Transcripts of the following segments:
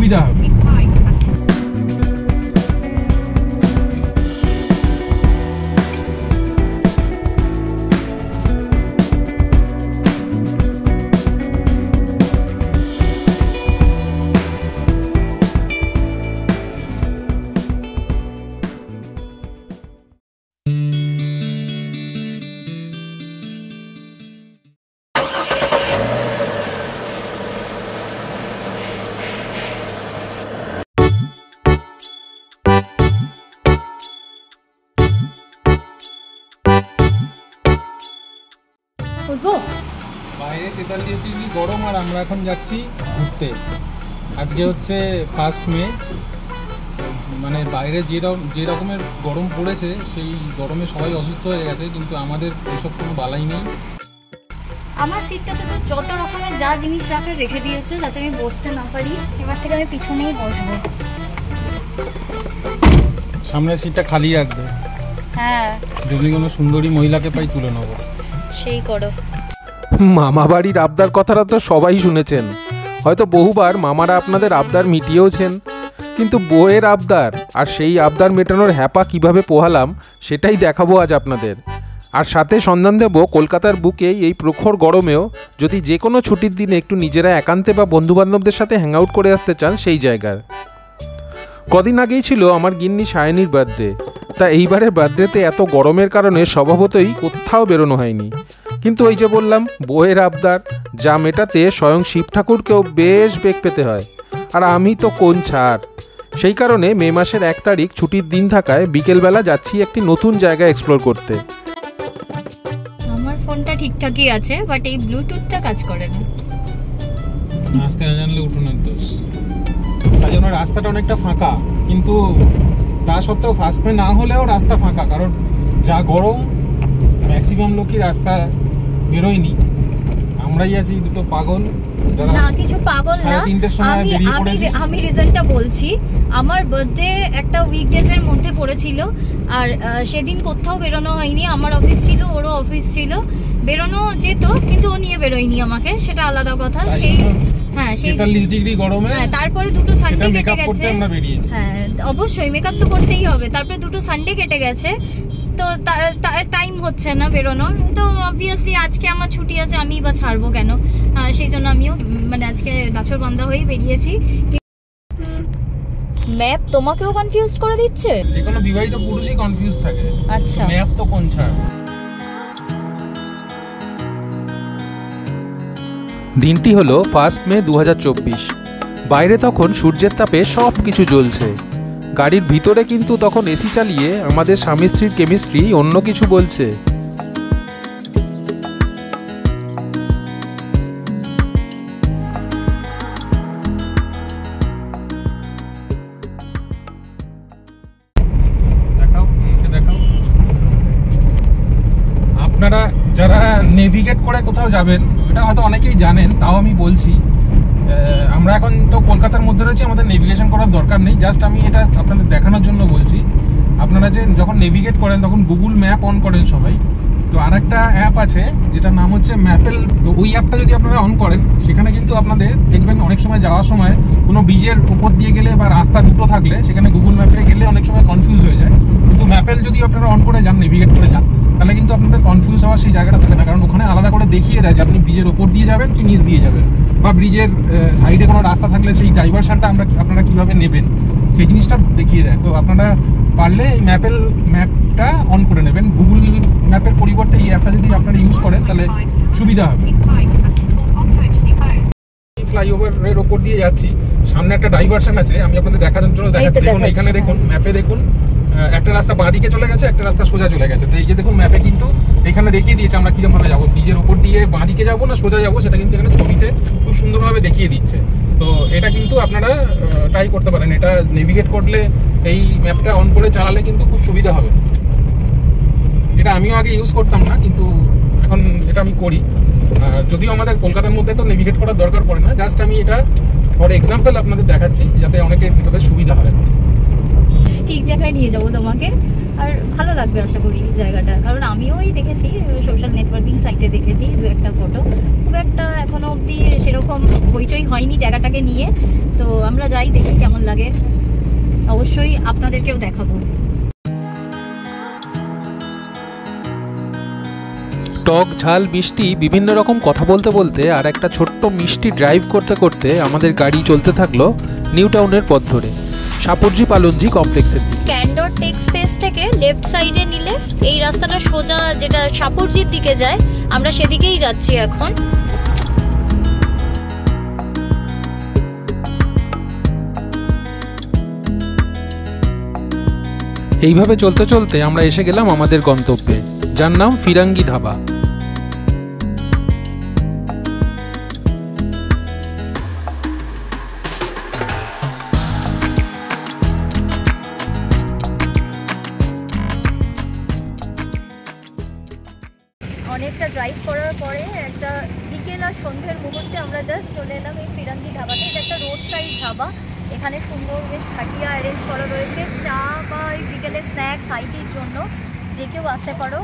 সুবিধা হবে। বাইরে 43 ডিগ্রি গরম আর আমরা এখন যাচ্ছি ঘুরতে। আজকে হচ্ছে 1 মে, মানে বাইরে যে রকমের গরম পড়েছে সেই গরমে সবাই অসুস্থ হয়ে গেছে, কিন্তু আমাদের এসব কোনো বালাই নেই। আমার সিটটাতে তো যত রকমের যা জিনিস রাখার রেখে দিয়েছো যাতে আমি বসতে না পারি। এবার থেকে আমি পিছনেই বসবো। সামনের সিটটা খালি রাখবে। হ্যাঁ, যদি কোনো সুন্দরী মহিলাকে পাই তুলে নেবো। সেই করো। মামা বাড়ির আবদার কথাটা তো সবাই শুনেছেন, হয়তো বহুবার মামারা আপনাদের আবদার মিটিয়েওছেন, কিন্তু বউয়ের আবদার আর সেই আবদার মেটানোর হ্যাপা কিভাবে পোহালাম সেটাই দেখাবো আজ আপনাদের। আর সাথে সন্ধান দেব কলকাতার বুকে এই প্রখর গরমেও যদি যে কোনো ছুটির দিনে একটু নিজেরা একান্তে বা বন্ধুবান্ধবদের সাথে হ্যাং আউট করে আসতে চান সেই জায়গার। কদিন আগেই ছিল আমার গিন্নি সায়নীর বার্থডে, তা এইবারের বার্থডেতে এত গরমের কারণে স্বভাবতই কোথাও বেরোনো হয়নি। কিন্তু ওই যে বললাম বউয়ের আবদার, যা মেটাতে স্বয়ং শিব ঠাকুরকেও বেশ বেগ পেতে হয়, আর আমি তো কোন ছাড়। সেই কারণে মে মাসের 1 তারিখ ছুটির দিন থাকায় বিকেলবেলা যাচ্ছি একটি নতুন জায়গা এক্সপ্লোর করতে। আমার ফোনটা ঠিকঠাকই আছে, বাট এই ব্লুটুথটা কাজ করে না। আসতে না জানলে উঠোনের দোষ। তাই জন্য রাস্তাটা অনেকটা ফাঁকা, কিন্তু তা সত্ত্বেও 1 মে না হলেও রাস্তা ফাঁকা, কারণ যা গরম ম্যাক্সিমাম লোকই রাস্তা বেরোয়নি। আমরাই আছি দুটো পাগল। না, কিছু পাগল না, আমি রিজনটা বলছি। আমার বার্থডে একটা উইকডেজের মধ্যে পড়েছিল, আর সেদিন কোথাও বেরোনো হয়নি। আমার অফিস ছিল, ওরও অফিস ছিল, বেরোনো যেত কিন্তু ও নিয়ে বেরোয়নি আমাকে, সেটা আলাদা কথা। সেই 43 ডিগ্রি গরমে তারপরে দুটো সানডে কেটে গেছে। হ্যাঁ, অবশ্যই মেকআপ তো করতেই হবে। তারপরে দুটো সানডে কেটে গেছে, তো টাইম হচ্ছে না বেরোনোর। তো অবভিয়াসলি আজকে আমার ছুটি আছে, আমি বা ছাড়বো কেন, সেই জন্য আমিও মানে আজকে নাছরবান্ধা হয়ে বেরিয়েছি। ম্যাপ তোমাকেও কনফিউজ করে দিচ্ছে? যে কোনো বিবাহিত পুরুষই কনফিউজ থাকে। আচ্ছা, ম্যাপ তো কোন ছাড়। দিনটি হলো 1 মে 2024। বাইরে তখন সূর্যের তাপে সব কিছু জ্বলছে। গাড়ির ভিতরে কিন্তু তখন এসি চালিয়ে আমাদের স্বামী স্ত্রীর কেমিস্ট্রি অন্য কিছু বলছে। আপনারা যারা নেভিগেট করে কোথাও যাবেন, এটা হয়তো অনেকেই জানেন, তাও আমি বলছি। আমরা এখন তো কলকাতার মধ্যে রয়েছি, আমাদের নেভিগেশন করার দরকার নেই। জাস্ট আমি এটা আপনাদের দেখানোর জন্য বলছি। আপনারা যে যখন নেভিগেট করেন তখন গুগল ম্যাপ অন করেন সবাই, তো আরেকটা অ্যাপ আছে যেটার নাম হচ্ছে ম্যাপেল। তো ওই অ্যাপটা যদি আপনারা অন করেন, সেখানে কিন্তু আপনাদের দেখবেন অনেক সময় যাওয়ার সময় কোনো ব্রিজের উপর দিয়ে গেলে বা রাস্তা দুটো থাকলে সেখানে গুগল ম্যাপে গেলে অনেক সময় কনফিউজ হয়ে যায়। কিন্তু ম্যাপেল যদি আপনারা অন করে যান, নেভিগেট করে যান, তাহলে কিন্তু আপনাদের কনফিউজ হওয়ার সেই জায়গাটা থাকে না, কারণ ওখানে আলাদা করে দেখিয়ে দেয় যে আপনি ব্রিজের ওপর দিয়ে যাবেন কি নিচ দিয়ে যাবেন, বা ব্রিজের সাইডে কোনো রাস্তা থাকলে সেই ডাইভারশনটা আপনারা কীভাবে নেবেন সেই জিনিসটা দেখিয়ে দেয়। তো আপনারা পারলে ম্যাপটা অন করে নেবেন। গুগল ম্যাপের পরিবর্তে এই অ্যাপটা যদি আপনারা ইউজ করেন তাহলে সুবিধা হবে। ফ্লাইওভারের ওপর দিয়ে যাচ্ছি, সামনে একটা ডাইভারশন আছে, আমি আপনাদের দেখানোর জন্য দেখাচ্ছি। দেখুন এখানে, দেখুন ম্যাপে দেখুন একটা রাস্তা বাঁ দিকে চলে গেছে, একটা রাস্তা সোজা চলে গেছে। তো এই যে দেখুন ম্যাপে কিন্তু এখানে দেখিয়ে দিয়েছে আমরা কিরকম ভাবে যাবো, ব্রিজের ওপর দিয়ে বাঁ দিকে যাবো না সোজা যাবো, সেটা কিন্তু এখানে ছবিতে খুব সুন্দরভাবে দেখিয়ে দিচ্ছে। তো এটা কিন্তু আপনারা ট্রাই করতে পারেন। এটা নেভিগেট করলে, এই ম্যাপটা অন করে চালালে কিন্তু খুব সুবিধা হবে। এটা আমিও আগে ইউজ করতাম না, কিন্তু এখন এটা আমি করি। আর যদিও আমাদের কলকাতার মধ্যে তো নেভিগেট করার দরকার পড়ে না, জাস্ট আমি এটা ফর এক্সাম্পল আপনাদের দেখাচ্ছি যাতে অনেকের সুবিধা হয়। ঠিক জায়গায় নিয়ে যাবো তোমাকে। আর ভালো লাগবে আশা করি জায়গাটা, কারণ আমিও দেখেছি সোশ্যাল নেটওয়ার্কিং সাইটে দেখেছি 2-1টা ফটো, খুব একটা এখনো অবধি সেরকম হইচই হয়নি জায়গাটাকে নিয়ে। তো আমরা যাই, দেখি কেমন লাগে, অবশ্যই আপনাদেরকেও দেখাবো। টক ঝাল মিষ্টি বিভিন্ন রকম কথা বলতে বলতে আর একটা ছোট্ট মিষ্টি ড্রাইভ করতে করতে আমাদের গাড়ি চলতে থাকলো নিউ টাউনের পথ ধরে সাপুরজি পালনজি কমপ্লেক্সের দিকে। ক্যান্ডর টেক স্পেস থেকে লেফট সাইডে নিলে এই রাস্তাটা সোজা যেটা সাপুরজির দিকে যায়, আমরা সেদিকেই যাচ্ছি এখন। এইভাবে চলতে চলতে আমরা এসে গেলাম আমাদের গন্তব্যে, যার নাম ফিরাঙ্গি ধাবা। অনেকটা ড্রাইভ করার পরে একটা বিকেল আর সন্ধ্যের মুহূর্তে আমরা জাস্ট চলে এলাম এই ফিরাঙ্গি ধাবাতে। এটা একটা রোড সাইড ধাবা, এখানে সুন্দর বেশ খাটিয়া অ্যারেঞ্জ করা রয়েছে, চা বা বিকেলে স্ন্যাক্স হাইটির জন্য যে কেউ আসতে পারো।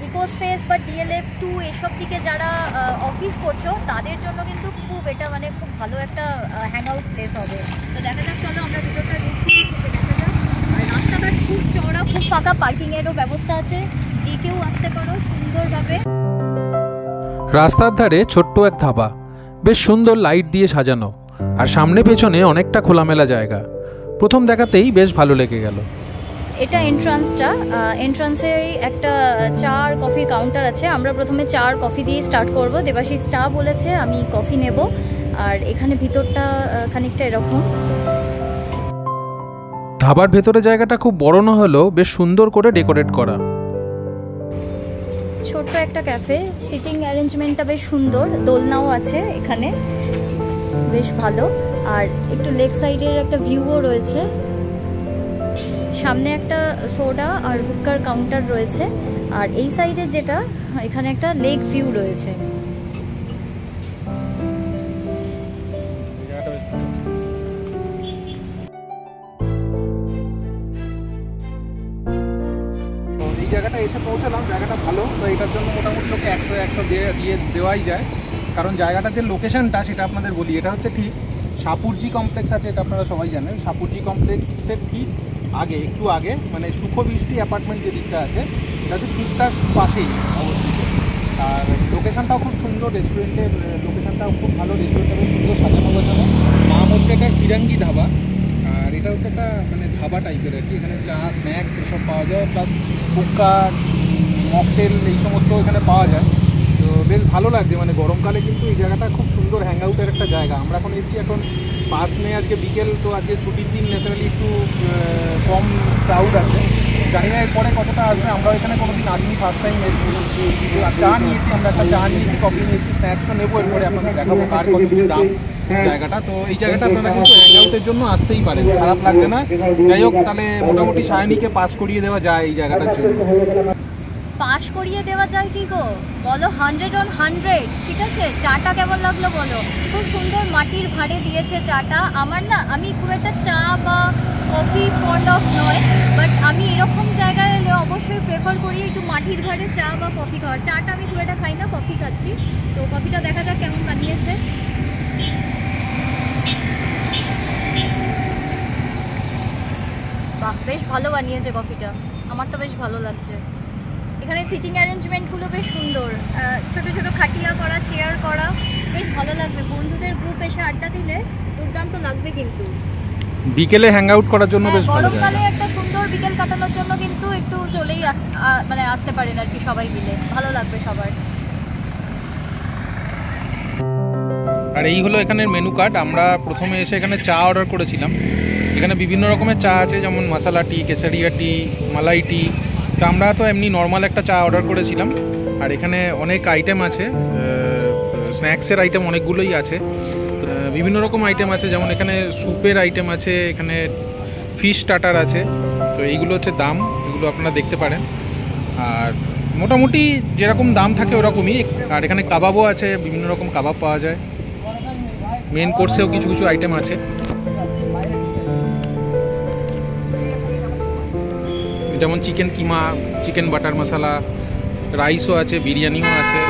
ইকো স্পেস বা DLF 2 এসব দিকে যারা অফিস করছো তাদের জন্য কিন্তু খুব এটা মানে খুব ভালো একটা হ্যাং আউট প্লেস হবে। তো দেখা যাক, চলো আমরা ভিতরটা ঢুকি, দেখা যাক। আর রাস্তাঘাট খুব চওড়া, খুব ফাঁকা, পার্কিংয়েরও ব্যবস্থা আছে, যে কেউ আসতে পারো সুন্দরভাবে। রাস্তার ধারে ছোট্ট এক ধাবা, বেশ সুন্দর লাইট দিয়ে সাজানো, আর সামনে পেছনে অনেকটা খোলামেলা জায়গা। প্রথম দেখাতেই বেশ ভালো লেগে গেল। এটা এন্ট্রান্সটা, এন্ট্রান্সে একটা চা আর কফির কাউন্টার আছে। আমরা প্রথমে চা আর কফি দিয়ে স্টার্ট করব। দেবাশিস চা বলেছে, আমি কফি নেব। আর এখানে ভিতরটা খানিকটা এরকম। ধাবার ভেতরে জায়গাটা খুব বড় না হলেও বেশ সুন্দর করে ডেকোরেট করা। ছোট্ট একটা ক্যাফে, সিটিং অ্যারেঞ্জমেন্টটা বেশ সুন্দর, দোলনাও আছে এখানে, বেশ ভালো। আর একটু লেক সাইডের একটা ভিউও রয়েছে। সামনে একটা সোডা আর হুক্কার কাউন্টার রয়েছে। আর এই সাইডে যেটা, এখানে একটা লেক ভিউ রয়েছে। এই জায়গাটা এসে পৌঁছালাম, জায়গাটা ভালো। তো এটার জন্য মোটামুটি লোকে 100 দিয়ে দেওয়াই যায়, কারণ জায়গাটার যে লোকেশনটা সেটা আপনাদের বলি। এটা হচ্ছে ঠিক সাপুরজি কমপ্লেক্স আছে, এটা আপনারা সবাই জানেন। সাপুরজি কমপ্লেক্সের ঠিক আগে, একটু আগে, মানে সুখবৃষ্টি অ্যাপার্টমেন্ট যে দিকটা আছে, এটা হচ্ছে ঠিক তার পাশেই অবস্থিত। আর লোকেশনটাও খুব সুন্দর, রেস্টুরেন্টের লোকেশনটাও খুব ভালো, রেস্টুরেন্টটা খুব সুন্দর সাজানো গোছানো। নাম হচ্ছে এটা ফিরাঙ্গি ধাবা। আর এটা হচ্ছে একটা মানে ধাবা টাইপের আর কি। এখানে চা, স্ন্যাক্স এসব পাওয়া যায়, প্লাস হুক্কা, মকটেল এই সমস্ত এখানে পাওয়া যায়। তো বেশ ভালো লাগছে, মানে গরমকালে কিন্তু এই জায়গাটা খুব সুন্দর হ্যাং আউটের একটা জায়গা। আমরা এখন এসেছি এখন 5 মে, আজকে বিকেল, তো আজকে ছুটির দিন, ন্যাচারালি একটু কম ক্রাউড আছে। জানি না এরপরে কতটা আসবে, আমরা এখানে কোনোদিন আসিনি, ফার্স্ট টাইম এসেছি। চা নিয়েছি, আমরা একটা চা নিয়েছি, কফি নিয়েছি, স্ন্যাক্সও নেবো। এরপরে আপনাকে দেখাবো কার কত কিছু দাম জায়গাটা। তো এই জায়গাটা আপনারা কিন্তু হ্যাং আউটের জন্য আসতেই পারেন, খারাপ লাগবে না। যাই হোক, তাহলে মোটামুটি সায়নীকে পাস করিয়ে দেওয়া যায় এই জায়গাটার জন্য। পাশ করিয়ে দেওয়া যায় কি গো, বলো? 100 on 100। ঠিক আছে, চাটা কেমন লাগলো বলো? খুব সুন্দর মাটির ভাঁড়ে দিয়েছে চাটা। আমার না, আমি খুব একটা চা বা কফি ফন্ড অফ নয়, বাট আমি এরকম জায়গায় এলে অবশ্যই প্রেফার করি একটু মাটির ভাঁড়ে চা বা কফি খাওয়ার। চাটা আমি খুব একটা খাই না, কফি খাচ্ছি। তো কফিটা দেখা যাক কেমন বানিয়েছে। বাহ, বেশ ভালো বানিয়েছে কফিটা, আমার তো বেশ ভালো লাগছে। এখানে সিটিং অ্যারেঞ্জমেন্টগুলো বেশ সুন্দর, ছোট ছোট খাটিয়া করা, চেয়ার করা, বেশ ভালো লাগবে। বন্ধুদের গ্রুপ এসে আড্ডা দিলে দুর্দান্ত লাগবে কিন্তু। বিকেলে হ্যাং আউট করার জন্য বেশ ভালো। গরমকালে একটা সুন্দর বিকেল কাটানোর জন্য কিন্তু একটু চলেই মানে আসতে পারেন আর কি, সবাই মিলে ভালো লাগবে সবার। আর এই হলো এখানের মেনু কার্ড। আমরা প্রথমে এসে এখানে চা অর্ডার করেছিলাম। এখানে বিভিন্ন রকমের চা আছে, যেমন মশালা টি, কেসারিয়া টি, মালাই টি। তো আমরা তো এমনি নর্মাল একটা চা অর্ডার করেছিলাম। আর এখানে অনেক আইটেম আছে, স্ন্যাক্সের আইটেম অনেকগুলোই আছে, বিভিন্ন রকম আইটেম আছে। যেমন এখানে স্যুপের আইটেম আছে, এখানে ফিশ স্টার্টার আছে। তো এইগুলো হচ্ছে দাম, এগুলো আপনারা দেখতে পারেন। আর মোটামুটি যেরকম দাম থাকে ওরকমই। আর এখানে কাবাবও আছে, বিভিন্ন রকম কাবাব পাওয়া যায়। মেন কোর্সেও কিছু কিছু আইটেম আছে। যেমন চিকেন কিমা, চিকেন বাটার মশলা, রাইসও আছে, বিরিয়ানিও আছে।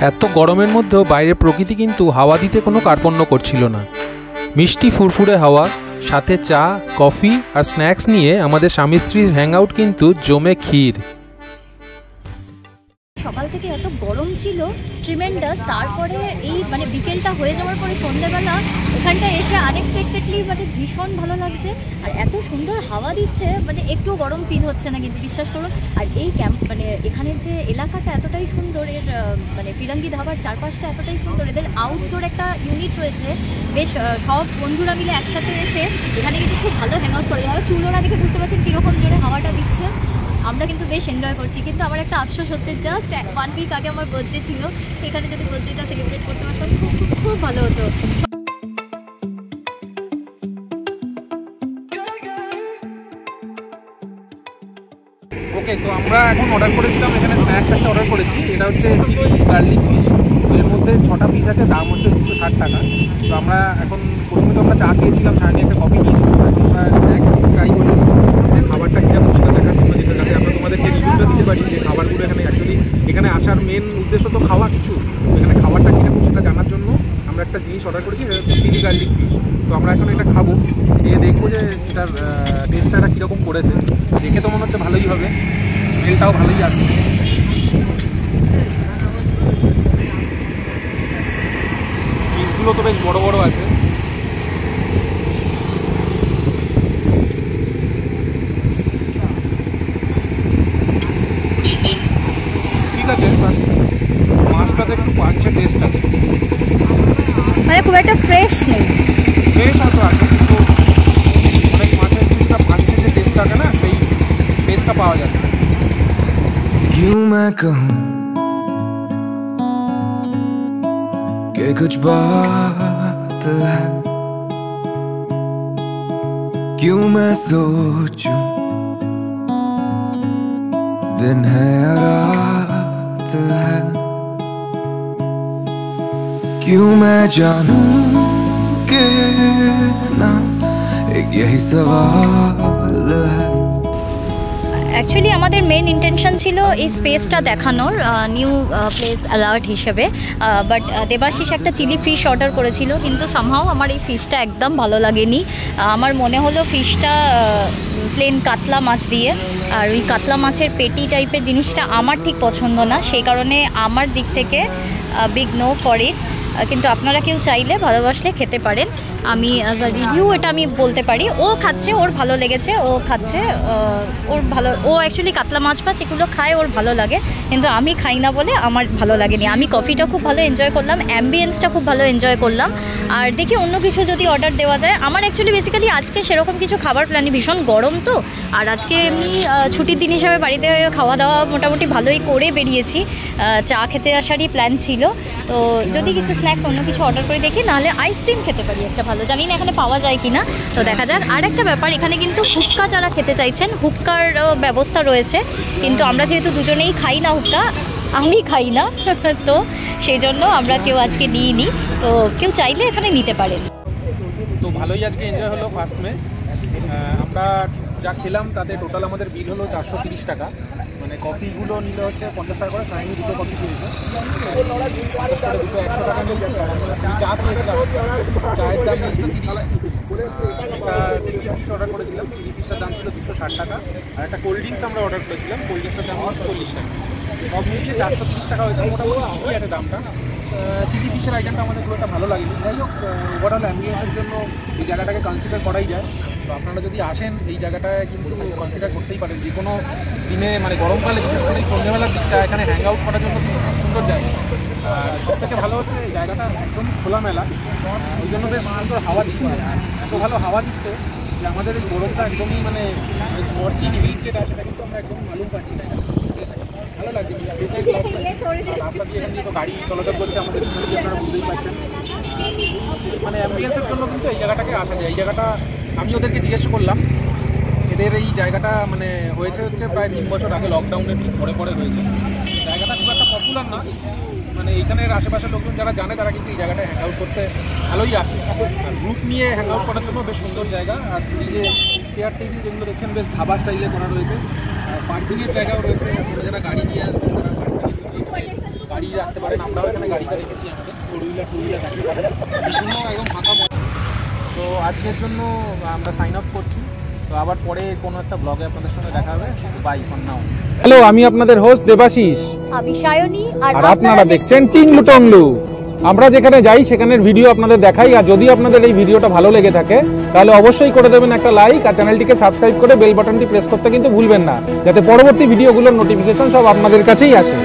এত গরমের মধ্যেও বাইরের প্রকৃতি কিন্তু হাওয়া দিতে কোনো কার্পণ্য করছিল না। মিষ্টি ফুরফুরে হাওয়া, সাথে চা, কফি আর স্ন্যাক্স নিয়ে আমাদের স্বামী স্ত্রীর হ্যাংআউট কিন্তু জমে ক্ষীর। সকাল থেকে এত গরম ছিল ট্রিমেন্ডাস, তারপরে এই মানে বিকেলটা হয়ে যাওয়ার পরে সন্ধ্যেবেলা এখানটা এসে আনএক্সপেক্টেডলি মানে ভীষণ ভালো লাগছে। আর এত সুন্দর হাওয়া দিচ্ছে, মানে একটু গরম ফিল হচ্ছে না কিন্তু, বিশ্বাস করুন। আর এই ক্যাম্প মানে এখানের যে এলাকাটা এতটাই সুন্দর, এর মানে ফিরাঙ্গি ধাবার চারপাশটা এতটাই সুন্দর, এদের আউটডোর একটা ইউনিট রয়েছে। বেশ সব বন্ধুরা মিলে একসাথে এসে এখানে কিন্তু খুব ভালো হ্যাংআউট করে যাবে। চুলোরা দেখে বুঝতে পারছেন কীরকম জোরে হাওয়াটা দিচ্ছে। আমরা কিন্তু বেশ এনজয় করছি। কিন্তু আমার একটা আফসোস হচ্ছে, জাস্ট 1 উইক আগে আমার বার্থডে ছিল, এখানে যদি বার্থডেটা সেলিব্রেট করতে পারতাম খুব খুব ভালো হতো। ওকে, তো আমরা এখন অর্ডার করেছিলাম, এখানে স্ন্যাক্স একটা অর্ডার করেছি। এটা হচ্ছে চিলি গার্লিক ফিশ। এর মধ্যে 6টা পিস আছে, দাম হচ্ছে 260 টাকা। তো আমরা এখন প্রথমে তো আমরা চা খেয়েছিলাম, চা নিয়ে একটা কফি নিয়েছিলাম। আমরা স্ন্যাক্স ট্রাই করেছিলাম যে খাবারটা কীরকম সেটা দেখার জন্য, যেটা যাতে আমরা তোমাদেরকে রিভিউটা দিতে পারি যে খাবারগুলো এখানে অ্যাকচুয়ালি এখানে আসার মেন উদ্দেশ্য তো খাওয়া কিছু, এখানে খাবারটা কীরকম সেটা জানার জন্য আমরা একটা জিনিস অর্ডার করেছি, সেটা হচ্ছে চিলি গার্লিক ফিশ। তো আমরা এখন এটা খাবো, দিয়ে দেখবো যে সেটার টেস্টটা কীরকম করেছে। দেখে তো মনে হচ্ছে ভালোই হবে, স্মেলটাও ভালোই আসছে। পিসগুলো তো বেশ বড় বড় আছে। ঠিক আছে, মাছটাতে একটু পাঁচটা টেস্ট আছে, মানে খুব একটা ফ্রেশ নেই। ফ্রেশ হয়তো আছে কিন্তু অনেক মাছের কিছুটা পাঁচটা যে টেস্ট থাকে না, সেই টেস্টটা পাওয়া যাচ্ছে। क्यों मैं कहूँ कि कुछ बात है, क्यों मैं सोचूं दिन है या रात है, क्यों मैं जानूं कि ना एक यही सवाल है। অ্যাকচুয়ালি আমাদের মেন ইন্টেনশন ছিল এই স্পেসটা দেখানোর, নিউ প্লেস অ্যালার্ট হিসেবে। বাট দেবাশিস একটা চিলি ফিশ অর্ডার করেছিল, কিন্তু সামহাও আমার এই ফিশটা একদম ভালো লাগেনি। আমার মনে হলো ফিশটা প্লেন কাতলা মাছ দিয়ে, আর ওই কাতলা মাছের পেটি টাইপের জিনিসটা আমার ঠিক পছন্দ না, সেই কারণে আমার দিক থেকে বিগ নো ফর ইট। কিন্তু আপনারা কেউ চাইলে ভালোবাসলে খেতে পারেন। আমি অ্যাজ আ রিভিউ এটা আমি বলতে পারি, ও খাচ্ছে, ওর ভালো লেগেছে, ও খাচ্ছে, ওর ভালো, ও অ্যাকচুয়ালি কাতলা মাছ ফাছ এগুলো খায়, ওর ভালো লাগে, কিন্তু আমি খাই না বলে আমার ভালো লাগেনি। আমি কফিটা খুব ভালো এনজয় করলাম, অ্যাম্বিয়েন্সটা খুব ভালো এনজয় করলাম। আর দেখি অন্য কিছু যদি অর্ডার দেওয়া যায়। আমার অ্যাকচুয়ালি বেসিক্যালি আজকে সেরকম কিছু খাবার প্ল্যানই, ভীষণ গরম তো, আর আজকে এমনি ছুটির দিন হিসাবে বাড়িতে খাওয়া দাওয়া মোটামুটি ভালোই করে বেরিয়েছি, চা খেতে আসারই প্ল্যান ছিল। তো যদি কিছু স্ন্যাক্স অন্য কিছু অর্ডার করে দেখি, নাহলে আইসক্রিম খেতে পারি একটা ভালো, জানি না এখানে পাওয়া যায় কি না, তো দেখা যাক। আর একটা ব্যাপার, এখানে কিন্তু হুক্কা যারা খেতে চাইছেন হুক্কার ব্যবস্থা রয়েছে, কিন্তু আমরা যেহেতু দুজনেই খাই না হুক্কা, আমি খাই না, তো সেই জন্য আমরা কেউ আজকে নিইনি। তো কেউ চাইলে এখানে নিতে পারেন। তো ভালোই আজকে এনজয় হলো ফার্স্ট মে। আমরা যা খেলাম তাতে টোটাল আমাদের বিল হলো 430 টাকা। মানে কফিগুলো নিলে হচ্ছে 50 টাকা করে, সাইনি দুটো কফি খেয়েছে, দুটো 100 টাকা নিয়েছি। আর আমি চা খেয়েছিলাম, চায়ের দাম নিয়েছিল 30 টাকা। একটা চিলি ফিশ অর্ডার করেছিলাম, চিলি ফিশটার দাম ছিল 260 টাকা। আর একটা কোল্ড ড্রিঙ্কস আমরা অর্ডার করেছিলাম, কোল্ড ড্রিঙ্কসের দাম হচ্ছে 40 টাকা। সব মিলিয়ে 430 টাকা হয়েছে, মোটামুটি ঠিকই আছে দামটা। চিলি ফিশের আইটেমটা আমাদের খুব একটা ভালো লাগেনি। যাই হোক, ওভারঅল অ্যাম্বিয়েন্সের জন্য এই জায়গাটাকে কনসিডার করাই যায়। তো আপনারা যদি আসেন এই জায়গাটায় কিন্তু কনসিডার করতেই পারেন। যে কোনো দিনে মানে গরমকালে বিশেষ করে সন্ধ্যেবেলার দিকটা এখানে হ্যাং আউট করার জন্য খুব সুন্দর জায়গা। আর সবথেকে ভালো হচ্ছে এই জায়গাটা একদম খোলামেলা, ওই জন্য বেশ সুন্দর হাওয়া দিচ্ছে। এত ভালো হাওয়া দিচ্ছে যে আমাদের এই গরমটা একদমই মানে স্কর্চিং হিট যেটা সেটা কিন্তু আমরা একদম মালুম পাচ্ছি না। ভালো লাগছে, রাস্তা দিয়ে এখান দিয়ে তো গাড়ি চলাচল করছে আমাদের, আপনারা বুঝতেই পারছেন। মানে অ্যাম্বিয়েন্সের জন্য কিন্তু এই জায়গাটাকে আসা যায়। এই জায়গাটা আমি ওদেরকে জিজ্ঞেস করলাম, এদের এই জায়গাটা মানে হয়েছে হচ্ছে প্রায় 3 বছর আগে, লকডাউনের ঠিক পরে হয়েছে। জায়গাটা খুব একটা পপুলার না, মানে এইখানের আশেপাশের লোকজন যারা জানে তারা কিন্তু এই জায়গাটায় হ্যাং আউট করতে ভালোই আসে। আর গ্রুপ নিয়ে হ্যাং আউট করার জন্য বেশ সুন্দর জায়গা। আর এই যে চেয়ার টেবিল যেগুলো দেখছেন বেশ ধাবা স্টাইলে করা রয়েছে, পার্কিংয়ের জায়গাও রয়েছে। আপনারা যারা গাড়ি নিয়ে আসবেন তারা গাড়ি রাখতে পারেন, আমরাও এখানে গাড়িটা রেখেছি, আমাদের ফোর হুইলার রাখতে পারেন, বিভিন্ন একদম ফাঁকা। তো আজকের জন্য আমরা সাইন অফ করছি, তো আবার পরে কোনো একটা ব্লগে আপনাদের সঙ্গে দেখা হবে। By for now. হ্যালো, আমি আপনাদের হোস্ট দেবাশিস, আমি সায়নী, আর আপনারা দেখছেন টিংলু টংলু। আমরা যেখানে যাই সেখানের ভিডিও আপনাদের দেখাই। আর যদি আপনাদের এই ভিডিওটা ভালো লেগে থাকে তাহলে অবশ্যই করে দেবেন একটা লাইক, আর চ্যানেলটিকে সাবস্ক্রাইব করে বেল বাটনটি প্রেস করতে কিন্তু ভুলবেন না, যাতে পরবর্তী ভিডিওগুলোর নোটিফিকেশন সব আপনাদের কাছেই আসে।